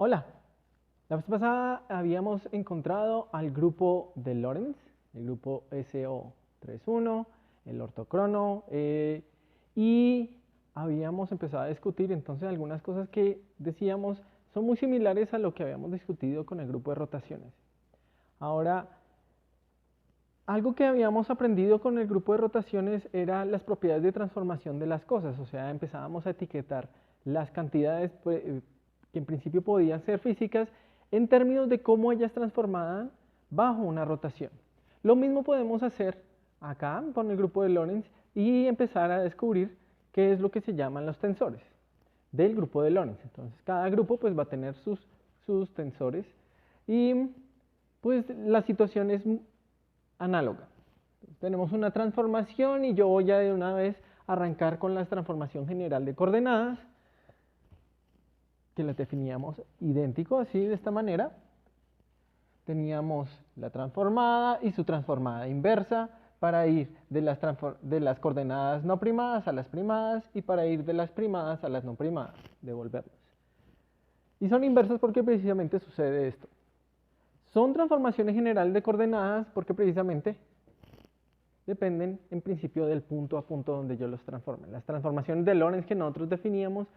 Hola, la vez pasada habíamos encontrado al grupo de Lorentz, el grupo SO31, el ortocrono, y habíamos empezado a discutir entonces algunas cosas que decíamos son muy similares a lo que habíamos discutido con el grupo de rotaciones. Ahora, algo que habíamos aprendido con el grupo de rotaciones era las propiedades de transformación de las cosas, o sea, empezábamos a etiquetar las cantidades que en principio podían ser físicas en términos de cómo ellas transformaban bajo una rotación. Lo mismo podemos hacer acá con el grupo de Lorentz y empezar a descubrir qué es lo que se llaman los tensores del grupo de Lorentz. Entonces, cada grupo pues va a tener sus tensores y pues la situación es análoga. Tenemos una transformación y yo voy a de una vez arrancar con la transformación general de coordenadas, que las definíamos idéntico, así de esta manera. Teníamos la transformada y su transformada inversa para ir de las coordenadas no primadas a las primadas y para ir de las primadas a las no primadas, devolverlas. Y son inversas porque precisamente sucede esto. Son transformaciones generales de coordenadas porque precisamente dependen en principio del punto a punto donde yo los transforme. Las transformaciones de Lorentz que nosotros definíamos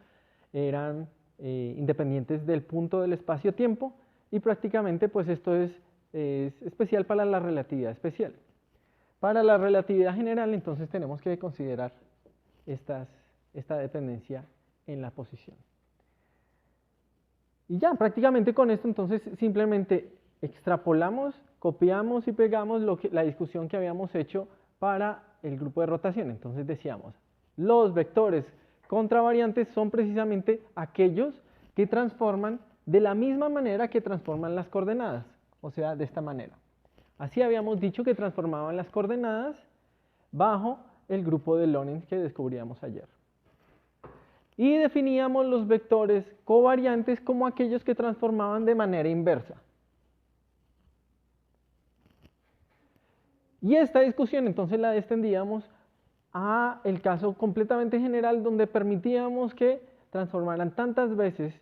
eran independientes del punto del espacio-tiempo y prácticamente pues esto es especial para la relatividad especial. Para la relatividad general entonces tenemos que considerar esta dependencia en la posición. Y ya, prácticamente con esto entonces simplemente extrapolamos, copiamos y pegamos la discusión que habíamos hecho para el grupo de rotación. Entonces decíamos, los vectores contravariantes son precisamente aquellos que transforman de la misma manera que transforman las coordenadas, o sea, de esta manera. Así habíamos dicho que transformaban las coordenadas bajo el grupo de Lorentz que descubríamos ayer. Y definíamos los vectores covariantes como aquellos que transformaban de manera inversa. Y esta discusión entonces la extendíamos a el caso completamente general donde permitíamos que transformaran tantas veces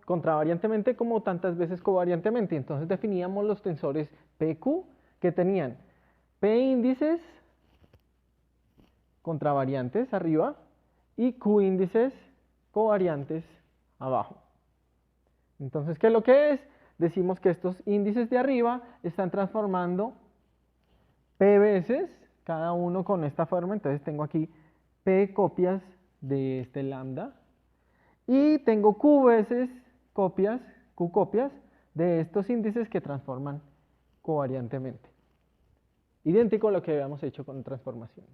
contravariantemente como tantas veces covariantemente. Entonces definíamos los tensores PQ que tenían P índices contravariantes arriba y Q índices covariantes abajo. Entonces, ¿qué es lo que es? Decimos que estos índices de arriba están transformando P veces, cada uno con esta forma, entonces tengo aquí P copias de este lambda y tengo Q veces copias, Q copias de estos índices que transforman covariantemente. Idéntico a lo que habíamos hecho con transformaciones.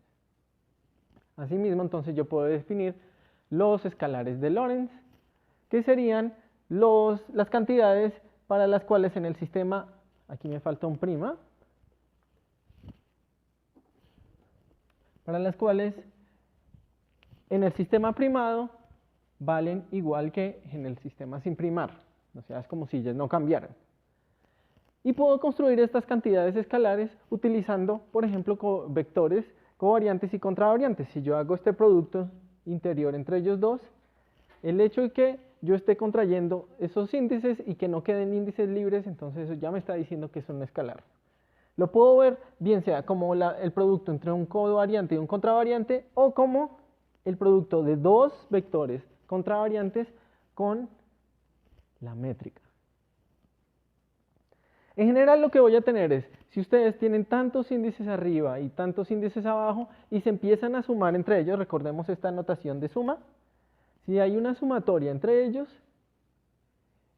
Asimismo, entonces yo puedo definir los escalares de Lorentz, que serían las cantidades para las cuales en el sistema, aquí me falta un prima, para las cuales en el sistema primado valen igual que en el sistema sin primar, o sea, es como si ellas no cambiaran. Y puedo construir estas cantidades escalares utilizando, por ejemplo, vectores covariantes y contravariantes. Si yo hago este producto interior entre ellos dos, el hecho de que yo esté contrayendo esos índices y que no queden índices libres, entonces eso ya me está diciendo que es un escalar. Lo puedo ver bien sea como el producto entre un covariante y un contravariante o como el producto de dos vectores contravariantes con la métrica. En general lo que voy a tener es, si ustedes tienen tantos índices arriba y tantos índices abajo y se empiezan a sumar entre ellos, recordemos esta notación de suma, si hay una sumatoria entre ellos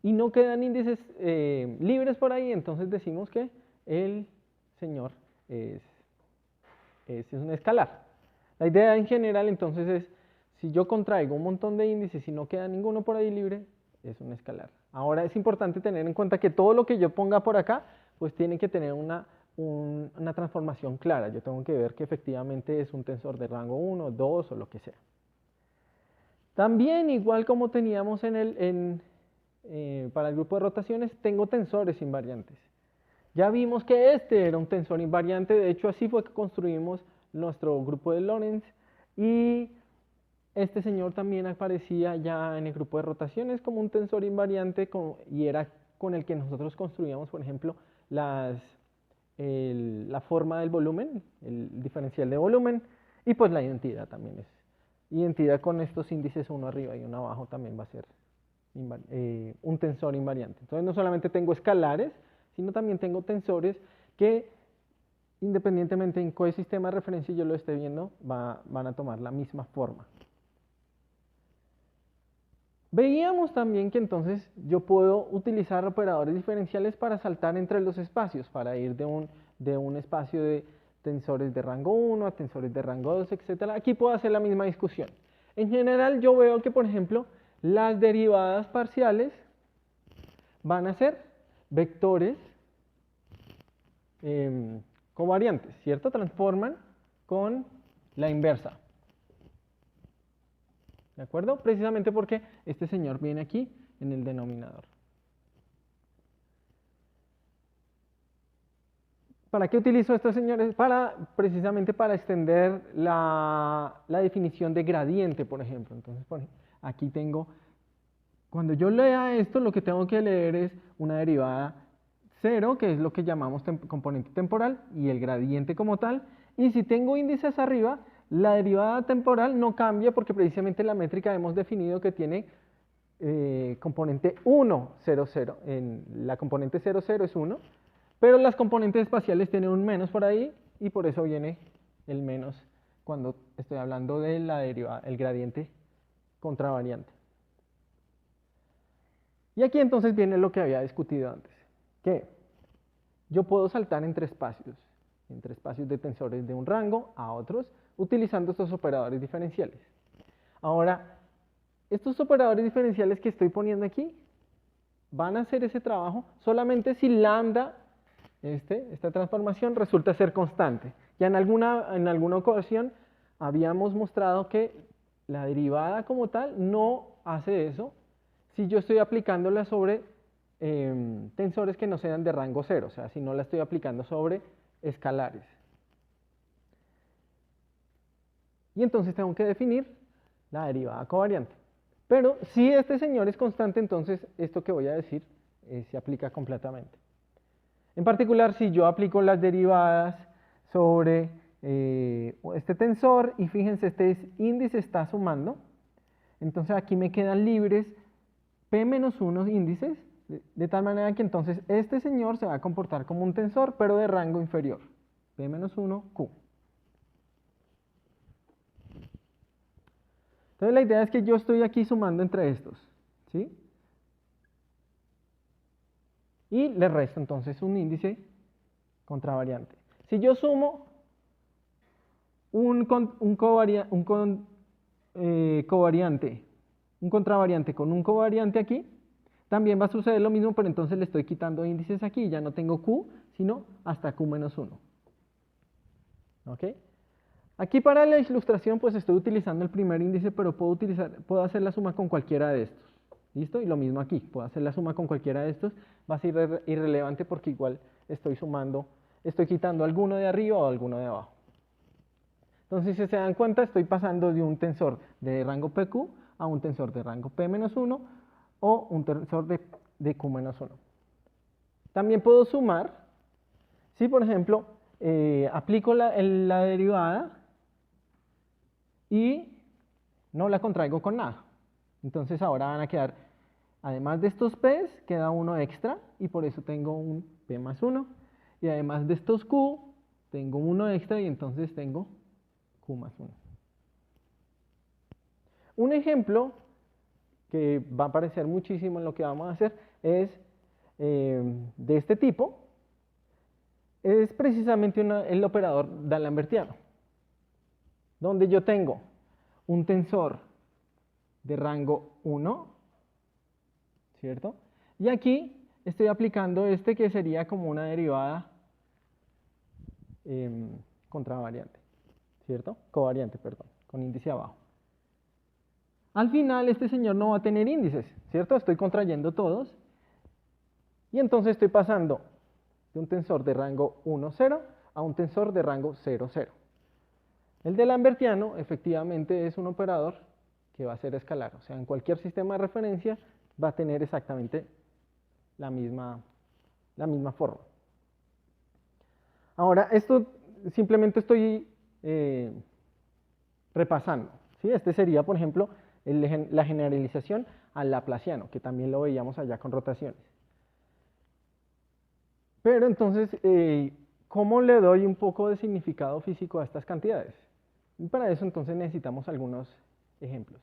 y no quedan índices libres por ahí, entonces decimos que el señor es un escalar. La idea en general entonces es, si yo contraigo un montón de índices y no queda ninguno por ahí libre, es un escalar. Ahora es importante tener en cuenta que todo lo que yo ponga por acá, pues tiene que tener una transformación clara. Yo tengo que ver que efectivamente es un tensor de rango 1, 2 o lo que sea. También, igual como teníamos para el grupo de rotaciones, tengo tensores invariantes. Ya vimos que este era un tensor invariante, de hecho así fue que construimos nuestro grupo de Lorentz y este señor también aparecía ya en el grupo de rotaciones como un tensor invariante y era con el que nosotros construíamos, por ejemplo, la forma del volumen, el diferencial de volumen, y pues la identidad también es. Identidad con estos índices uno arriba y uno abajo también va a ser un tensor invariante. Entonces no solamente tengo escalares, sino también tengo tensores que independientemente en qué sistema de referencia yo lo esté viendo, van a tomar la misma forma. Veíamos también que entonces yo puedo utilizar operadores diferenciales para saltar entre los espacios, para ir de un espacio de tensores de rango 1 a tensores de rango 2, etc. Aquí puedo hacer la misma discusión. En general yo veo que, por ejemplo, las derivadas parciales van a ser vectores covariantes, ¿cierto? Transforman con la inversa. ¿De acuerdo? Precisamente porque este señor viene aquí en el denominador. ¿Para qué utilizo estos señores? Precisamente para extender la definición de gradiente, por ejemplo. Entonces, aquí tengo, cuando yo lea esto, lo que tengo que leer es una derivada 0, que es lo que llamamos componente temporal, y el gradiente como tal. Y si tengo índices arriba, la derivada temporal no cambia porque precisamente la métrica hemos definido que tiene componente 1, 0, 0. La componente 0, 0 es 1, pero las componentes espaciales tienen un menos por ahí y por eso viene el menos cuando estoy hablando de la derivada, el gradiente contravariante. Y aquí entonces viene lo que había discutido antes, que yo puedo saltar entre espacios de tensores de un rango a otros, utilizando estos operadores diferenciales. Ahora, estos operadores diferenciales que estoy poniendo aquí van a hacer ese trabajo solamente si lambda, esta transformación, resulta ser constante. Ya en alguna ocasión habíamos mostrado que la derivada como tal no hace eso si yo estoy aplicándola sobre tensores que no sean de rango 0, o sea, si no la estoy aplicando sobre escalares. Y entonces tengo que definir la derivada covariante. Pero si este señor es constante, entonces esto que voy a decir se aplica completamente. En particular, si yo aplico las derivadas sobre este tensor, y fíjense, este índice está sumando, entonces aquí me quedan libres p-1 índices, de tal manera que entonces este señor se va a comportar como un tensor, pero de rango inferior, p-1, q. Entonces la idea es que yo estoy aquí sumando entre estos, ¿sí? Y le resto entonces un índice contravariante. Si yo sumo un contravariante con un covariante aquí, también va a suceder lo mismo, pero entonces le estoy quitando índices aquí, ya no tengo q, sino hasta q-1. ¿Ok? Aquí para la ilustración pues estoy utilizando el primer índice, pero puedo hacer la suma con cualquiera de estos. ¿Listo? Y lo mismo aquí, puedo hacer la suma con cualquiera de estos, va a ser irrelevante porque igual estoy quitando alguno de arriba o alguno de abajo. Entonces, si se dan cuenta, estoy pasando de un tensor de rango PQ a un tensor de rango P-1 o un tensor de Q-1. También puedo sumar, si por ejemplo aplico la derivada y no la contraigo con nada. Entonces ahora van a quedar, además de estos P's, queda uno extra y por eso tengo un P+1. Y además de estos Q, tengo uno extra y entonces tengo Q+1. Un ejemplo que va a aparecer muchísimo en lo que vamos a hacer es de este tipo. Es precisamente el operador d'Alembertiano, donde yo tengo un tensor de rango 1, ¿cierto? Y aquí estoy aplicando que sería como una derivada contravariante, ¿cierto? Covariante, perdón, con índice abajo. Al final este señor no va a tener índices, ¿cierto? Estoy contrayendo todos. Y entonces estoy pasando de un tensor de rango 1, 0 a un tensor de rango 0, 0. El de Lambertiano efectivamente es un operador que va a ser escalar. O sea, en cualquier sistema de referencia va a tener exactamente la misma forma. Ahora, esto simplemente estoy repasando, ¿sí? Este sería, por ejemplo, la generalización al laplaciano, que también lo veíamos allá con rotaciones. Pero entonces, ¿cómo le doy un poco de significado físico a estas cantidades? Y para eso entonces necesitamos algunos ejemplos.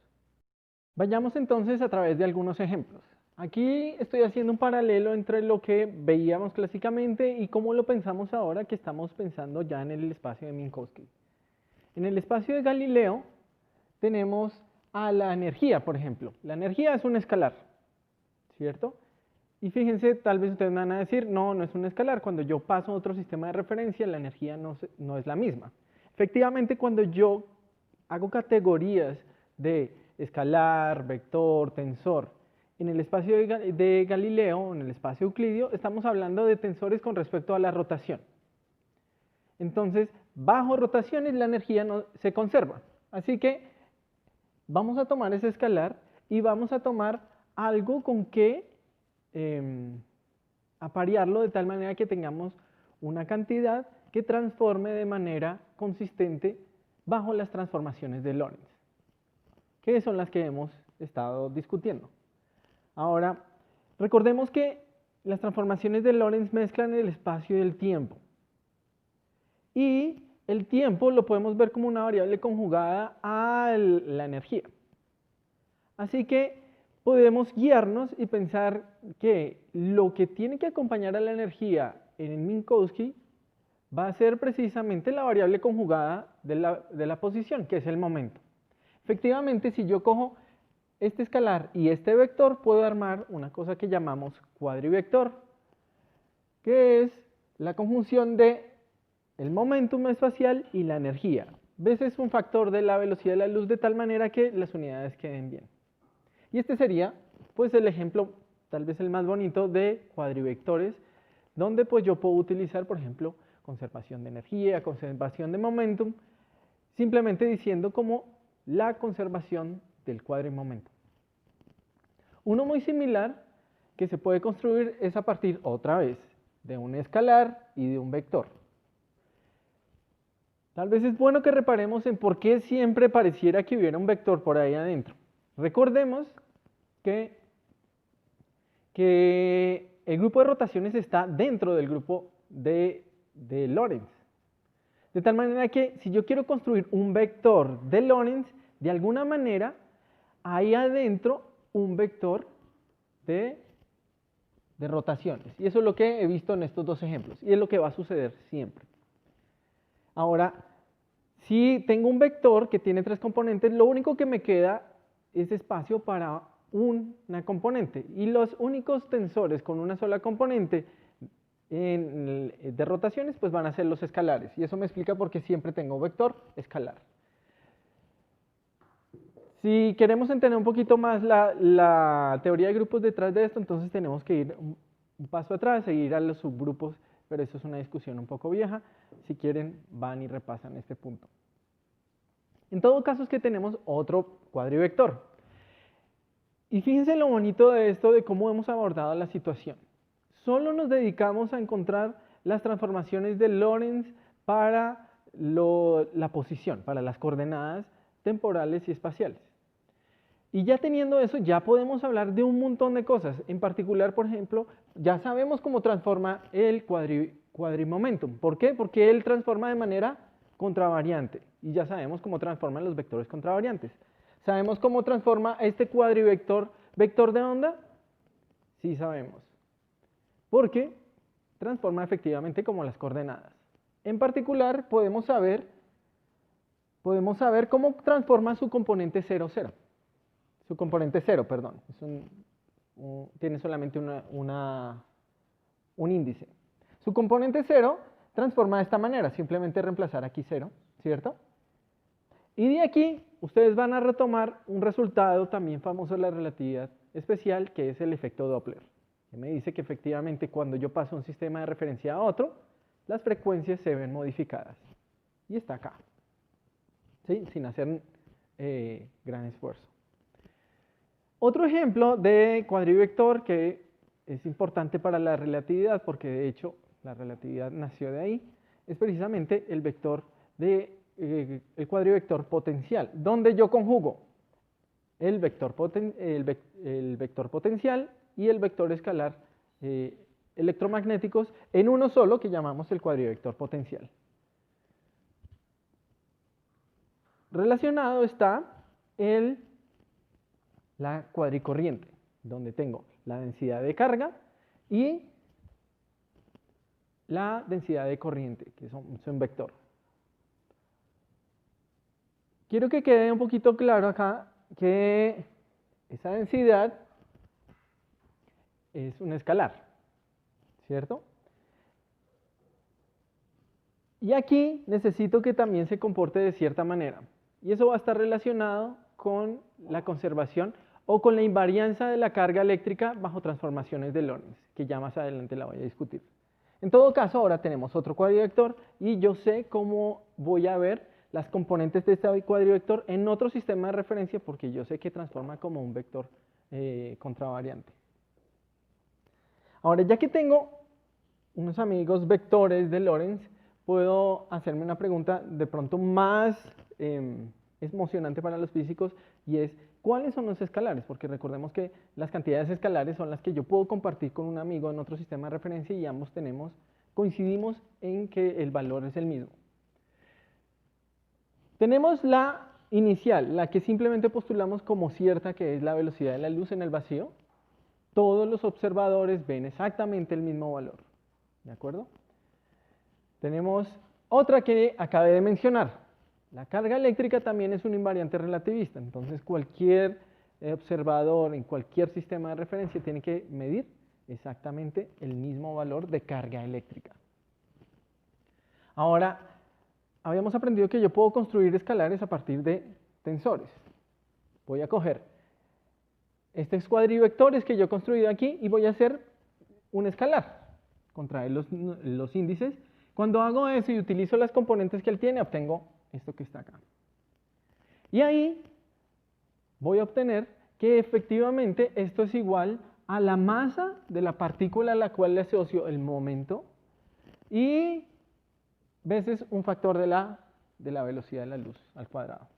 Vayamos entonces a través de algunos ejemplos. Aquí estoy haciendo un paralelo entre lo que veíamos clásicamente y cómo lo pensamos ahora que estamos pensando ya en el espacio de Minkowski. En el espacio de Galileo tenemos a la energía, por ejemplo. La energía es un escalar, ¿cierto? Y fíjense, tal vez ustedes me van a decir, no, no es un escalar. Cuando yo paso a otro sistema de referencia, la energía no es la misma. Efectivamente, cuando yo hago categorías de escalar, vector, tensor, en el espacio de Galileo, en el espacio euclidio, estamos hablando de tensores con respecto a la rotación. Entonces, bajo rotaciones la energía no, se conserva. Así que vamos a tomar ese escalar y vamos a tomar algo con que aparearlo de tal manera que tengamos una cantidad que transforme de manera consistente bajo las transformaciones de Lorentz, que son las que hemos estado discutiendo. Ahora, recordemos que las transformaciones de Lorentz mezclan el espacio y el tiempo. Y el tiempo lo podemos ver como una variable conjugada a la energía. Así que podemos guiarnos y pensar que lo que tiene que acompañar a la energía en el Minkowski va a ser precisamente la variable conjugada de la posición, que es el momento. Efectivamente, si yo cojo este escalar y este vector, puedo armar una cosa que llamamos cuadrivector, que es la conjunción de el momentum espacial y la energía. Veces es un factor de la velocidad de la luz de tal manera que las unidades queden bien. Y este sería pues el ejemplo, tal vez el más bonito, de cuadrivectores, donde pues yo puedo utilizar, por ejemplo, conservación de energía, conservación de momentum, simplemente diciendo como la conservación del cuadrimomentum. Uno muy similar que se puede construir es a partir, otra vez, de un escalar y de un vector. Tal vez es bueno que reparemos en por qué siempre pareciera que hubiera un vector por ahí adentro. Recordemos que el grupo de rotaciones está dentro del grupo de Lorentz. De tal manera que si yo quiero construir un vector de Lorentz, de alguna manera hay adentro un vector de rotaciones. Y eso es lo que he visto en estos dos ejemplos. Y es lo que va a suceder siempre. Ahora, si tengo un vector que tiene tres componentes, lo único que me queda es espacio para una componente. Y los únicos tensores con una sola componente de rotaciones pues van a ser los escalares. Y eso me explica por qué siempre tengo vector escalar. Si queremos entender un poquito más la teoría de grupos detrás de esto, entonces tenemos que ir un paso atrás, seguir a los subgrupos, pero eso es una discusión un poco vieja. Si quieren, van y repasan este punto. En todo caso es que tenemos otro cuadrivector. Y fíjense lo bonito de esto, de cómo hemos abordado la situación. Solo nos dedicamos a encontrar las transformaciones de Lorentz para la posición, para las coordenadas temporales y espaciales. Y ya teniendo eso, ya podemos hablar de un montón de cosas. En particular, por ejemplo, ya sabemos cómo transforma el cuadrimomentum. ¿Por qué? Porque él transforma de manera contravariante. Y ya sabemos cómo transforman los vectores contravariantes. ¿Sabemos cómo transforma este cuadrivector vector de onda? Sí sabemos. Porque transforma efectivamente como las coordenadas. En particular, podemos saber cómo transforma su componente 0, 0. Su componente 0, perdón. Tiene solamente un índice. Su componente 0 transforma de esta manera, simplemente reemplazar aquí 0, ¿cierto? Y de aquí ustedes van a retomar un resultado también famoso de la relatividad especial, que es el efecto Doppler, que me dice que efectivamente cuando yo paso un sistema de referencia a otro, las frecuencias se ven modificadas. Y está acá, ¿sí? Sin hacer gran esfuerzo. Otro ejemplo de cuadrivector que es importante para la relatividad, porque de hecho la relatividad nació de ahí, es precisamente el vector el cuadrivector potencial, donde yo conjugo el vector potencial y el vector escalar electromagnéticos en uno solo, que llamamos el cuadrivector potencial. Relacionado está la cuadricorriente, donde tengo la densidad de carga y la densidad de corriente, que son vector. Quiero que quede un poquito claro acá que esa densidad es un escalar, ¿cierto? Y aquí necesito que también se comporte de cierta manera. Y eso va a estar relacionado con la conservación o con la invarianza de la carga eléctrica bajo transformaciones de Lorentz, que ya más adelante la voy a discutir. En todo caso, ahora tenemos otro cuadrivector y yo sé cómo voy a ver las componentes de este cuadrivector en otro sistema de referencia, porque yo sé que transforma como un vector contravariante. Ahora, ya que tengo unos amigos vectores de Lorentz, puedo hacerme una pregunta de pronto más emocionante para los físicos, y es, ¿cuáles son los escalares? Porque recordemos que las cantidades escalares son las que yo puedo compartir con un amigo en otro sistema de referencia y ambos coincidimos en que el valor es el mismo. Tenemos la inicial, la que simplemente postulamos como cierta, que es la velocidad de la luz en el vacío. Todos los observadores ven exactamente el mismo valor. ¿De acuerdo? Tenemos otra que acabé de mencionar. La carga eléctrica también es un invariante relativista. Entonces, cualquier observador en cualquier sistema de referencia tiene que medir exactamente el mismo valor de carga eléctrica. Ahora, habíamos aprendido que yo puedo construir escalares a partir de tensores. Voy a coger estos cuadrivectores que yo he construido aquí y voy a hacer un escalar. Contraer los índices. Cuando hago eso y utilizo las componentes que él tiene, obtengo esto que está acá. Y ahí voy a obtener que efectivamente esto es igual a la masa de la partícula a la cual le asocio el momento y veces un factor de la velocidad de la luz al cuadrado.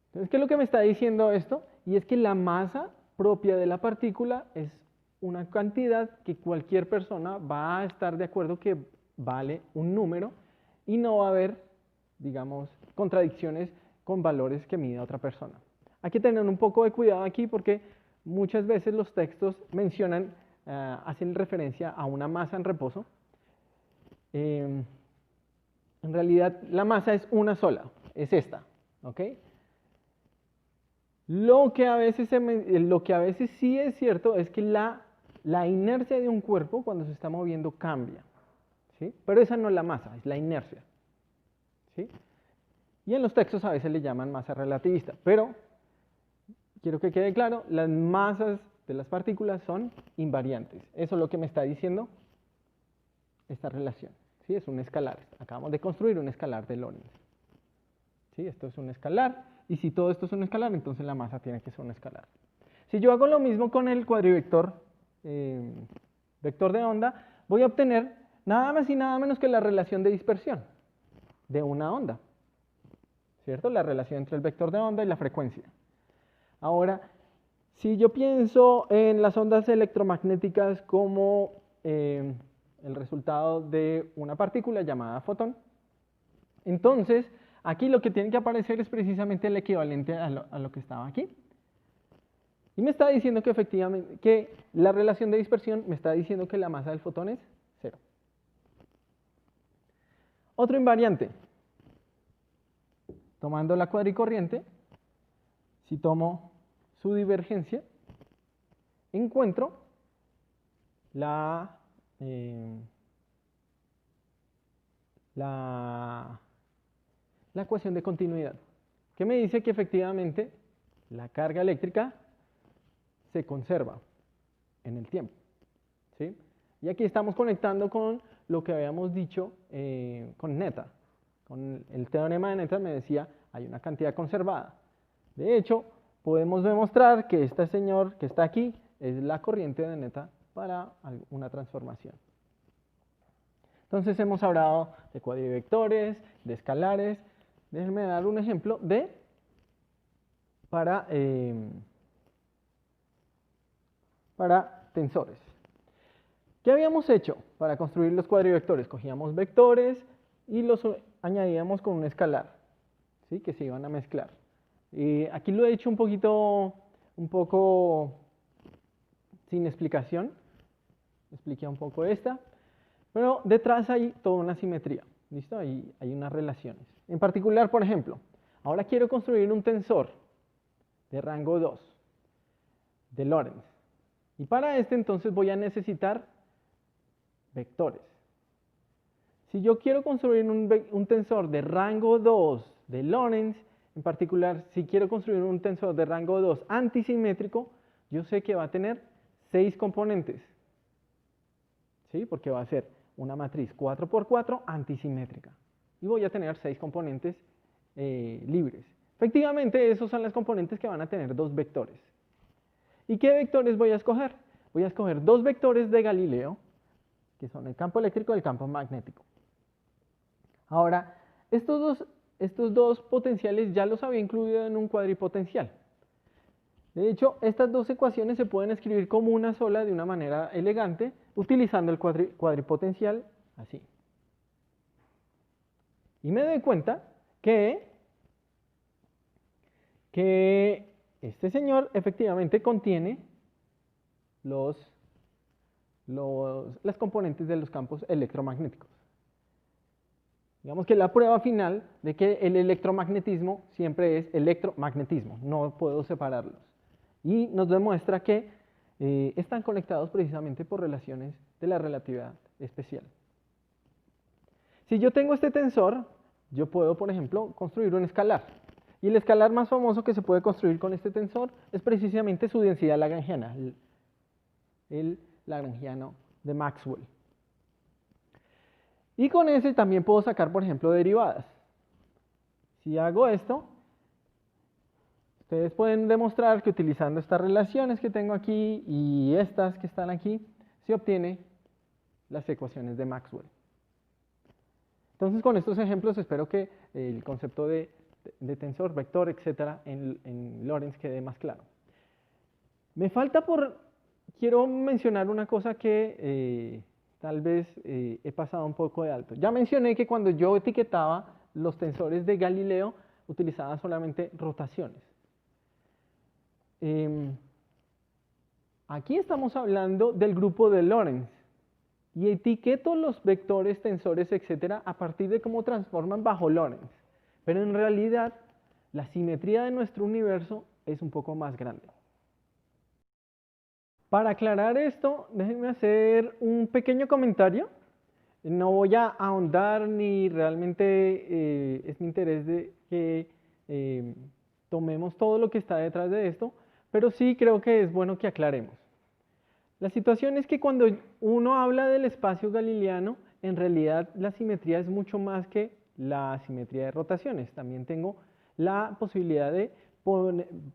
Entonces, ¿qué es lo que me está diciendo esto? Y es que la masa propia de la partícula es una cantidad que cualquier persona va a estar de acuerdo que vale un número y no va a haber, digamos, contradicciones con valores que mide otra persona. Hay que tener un poco de cuidado aquí porque muchas veces los textos mencionan, hacen referencia a una masa en reposo. En realidad la masa es una sola, es esta, ¿ok? Lo que a veces sí es cierto es que la inercia de un cuerpo cuando se está moviendo cambia, ¿sí? Pero esa no es la masa, es la inercia, ¿sí? Y en los textos a veces le llaman masa relativista, pero quiero que quede claro, las masas de las partículas son invariantes. Eso es lo que me está diciendo esta relación, ¿sí? Es un escalar. Acabamos de construir un escalar de Lorentz, ¿sí? Esto es un escalar, y si todo esto es un escalar, entonces la masa tiene que ser un escalar. Si yo hago lo mismo con el cuadrivector, vector de onda, voy a obtener nada más y nada menos que la relación de dispersión de una onda, ¿cierto? La relación entre el vector de onda y la frecuencia. Ahora, si yo pienso en las ondas electromagnéticas como el resultado de una partícula llamada fotón, entonces aquí lo que tiene que aparecer es precisamente el equivalente a lo que estaba aquí. Y me está diciendo que efectivamente, que la relación de dispersión me está diciendo que la masa del fotón es 0. Otro invariante. Tomando la cuadricorriente, si tomo su divergencia, encuentro la ecuación de continuidad, que me dice que efectivamente la carga eléctrica se conserva en el tiempo, ¿sí? Y aquí estamos conectando con lo que habíamos dicho con Neta. Con el teorema de Neta me decía, hay una cantidad conservada. De hecho, podemos demostrar que este señor que está aquí es la corriente de neta para una transformación. Entonces hemos hablado de cuadrivectores, de escalares. Déjenme dar un ejemplo para tensores. ¿Qué habíamos hecho para construir los cuadrivectores? Cogíamos vectores y los añadíamos con un escalar, ¿sí? Que se iban a mezclar. Aquí lo he hecho un poco sin explicación. Expliqué un poco esta. Pero detrás hay toda una simetría. ¿Listo? Hay unas relaciones. En particular, por ejemplo, ahora quiero construir un tensor de rango 2 de Lorentz. Y para este entonces voy a necesitar vectores. Si yo quiero construir un tensor de rango 2 de Lorentz, en particular, si quiero construir un tensor de rango 2 antisimétrico, yo sé que va a tener 6 componentes. ¿Sí? Porque va a ser una matriz 4×4 antisimétrica. Y voy a tener 6 componentes libres. Efectivamente, esos son las componentes que van a tener 2 vectores. ¿Y qué vectores voy a escoger? Voy a escoger 2 vectores de Galileo, que son el campo eléctrico y el campo magnético. Ahora, estos dos potenciales ya los había incluido en un cuadripotencial. De hecho, estas dos ecuaciones se pueden escribir como una sola de una manera elegante, utilizando el cuadripotencial así. Y me doy cuenta que este señor efectivamente contiene las componentes de los campos electromagnéticos. Digamos que la prueba final de que el electromagnetismo siempre es electromagnetismo, no puedo separarlos. Y nos demuestra que están conectados precisamente por relaciones de la relatividad especial. Si yo tengo este tensor, yo puedo, por ejemplo, construir un escalar. Y el escalar más famoso que se puede construir con este tensor es precisamente su densidad lagrangiana, el lagrangiano de Maxwell. Y con ese también puedo sacar, por ejemplo, derivadas. Si hago esto, ustedes pueden demostrar que utilizando estas relaciones que tengo aquí y estas que están aquí, se obtiene las ecuaciones de Maxwell. Entonces, con estos ejemplos espero que el concepto de tensor, vector, etcétera, en Lorentz quede más claro. Quiero mencionar una cosa que tal vez he pasado un poco de alto. Ya mencioné que cuando yo etiquetaba los tensores de Galileo, utilizaba solamente rotaciones. Aquí estamos hablando del grupo de Lorentz. Y etiqueto los vectores, tensores, etcétera, a partir de cómo transforman bajo Lorentz. Pero en realidad, la simetría de nuestro universo es un poco más grande. Para aclarar esto, déjenme hacer un pequeño comentario. No voy a ahondar ni realmente es mi interés de que tomemos todo lo que está detrás de esto, pero sí creo que es bueno que aclaremos. La situación es que cuando uno habla del espacio galileano, en realidad la simetría es mucho más que la simetría de rotaciones. También tengo la posibilidad de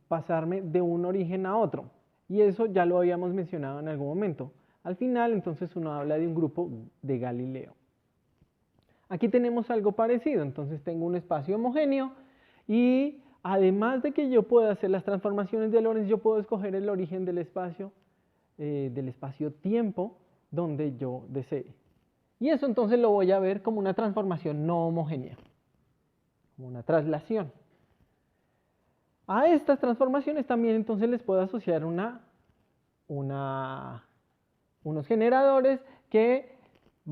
pasarme de un origen a otro. Y eso ya lo habíamos mencionado en algún momento. Al final, entonces, uno habla de un grupo de Galileo. Aquí tenemos algo parecido. Entonces, tengo un espacio homogéneo y además de que yo pueda hacer las transformaciones de Lorentz, yo puedo escoger el origen del espacio-tiempo donde yo desee. Y eso entonces lo voy a ver como una transformación no homogénea, como una traslación. A estas transformaciones también entonces les puedo asociar unos generadores que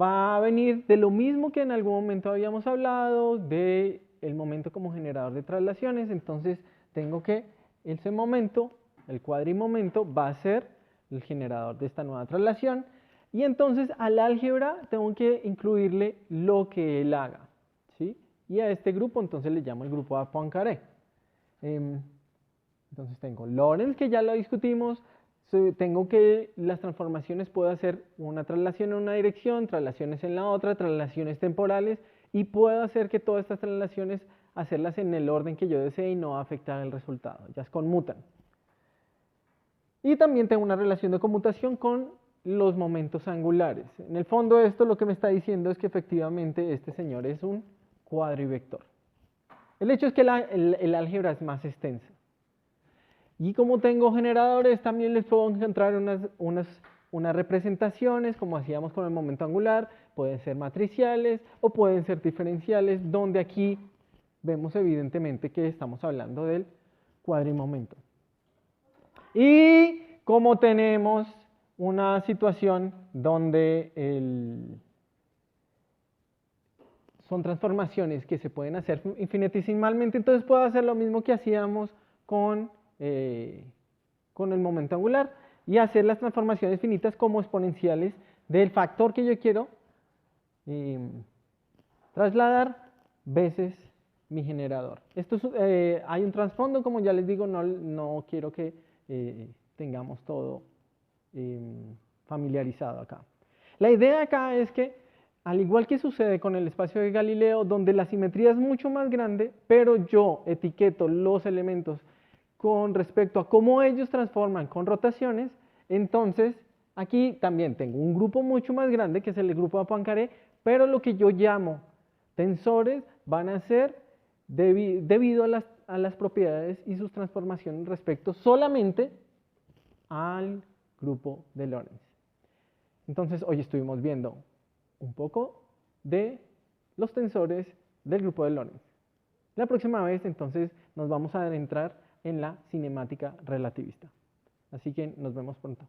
va a venir de lo mismo que en algún momento habíamos hablado, del momento como generador de traslaciones. Entonces tengo que ese momento, el cuadrimomento, va a ser el generador de esta nueva traslación. Y entonces al álgebra tengo que incluirle lo que él haga, ¿sí? Y a este grupo entonces le llamo el grupo a Poincaré. Entonces tengo Lorentz, que ya lo discutimos. Tengo que las transformaciones puedo hacer una traslación en una dirección, traslaciones en la otra, traslaciones temporales, y puedo hacer que todas estas traslaciones hacerlas en el orden que yo desee y no va a afectar el resultado. Ellas conmutan. Y también tengo una relación de conmutación con los momentos angulares. En el fondo esto lo que me está diciendo es que efectivamente este señor es un cuadrivector. El hecho es que el álgebra es más extensa. Y como tengo generadores, también les puedo encontrar unas representaciones, como hacíamos con el momento angular, pueden ser matriciales o pueden ser diferenciales, donde aquí vemos evidentemente que estamos hablando del cuadrimomento. Y como tenemos una situación donde son transformaciones que se pueden hacer infinitesimalmente, entonces puedo hacer lo mismo que hacíamos con el momento angular y hacer las transformaciones finitas como exponenciales del factor que yo quiero trasladar veces mi generador. Esto hay un trasfondo, como ya les digo, no quiero que tengamos todo familiarizado acá. La idea acá es que, al igual que sucede con el espacio de Galileo, donde la simetría es mucho más grande, pero yo etiqueto los elementos con respecto a cómo ellos transforman con rotaciones, entonces aquí también tengo un grupo mucho más grande, que es el grupo de Poincaré, pero lo que yo llamo tensores van a ser debido a las propiedades y sus transformaciones respecto solamente al grupo de Lorentz. Entonces hoy estuvimos viendo un poco de los tensores del grupo de Lorentz. La próxima vez entonces nos vamos a adentrar en la cinemática relativista. Así que nos vemos pronto.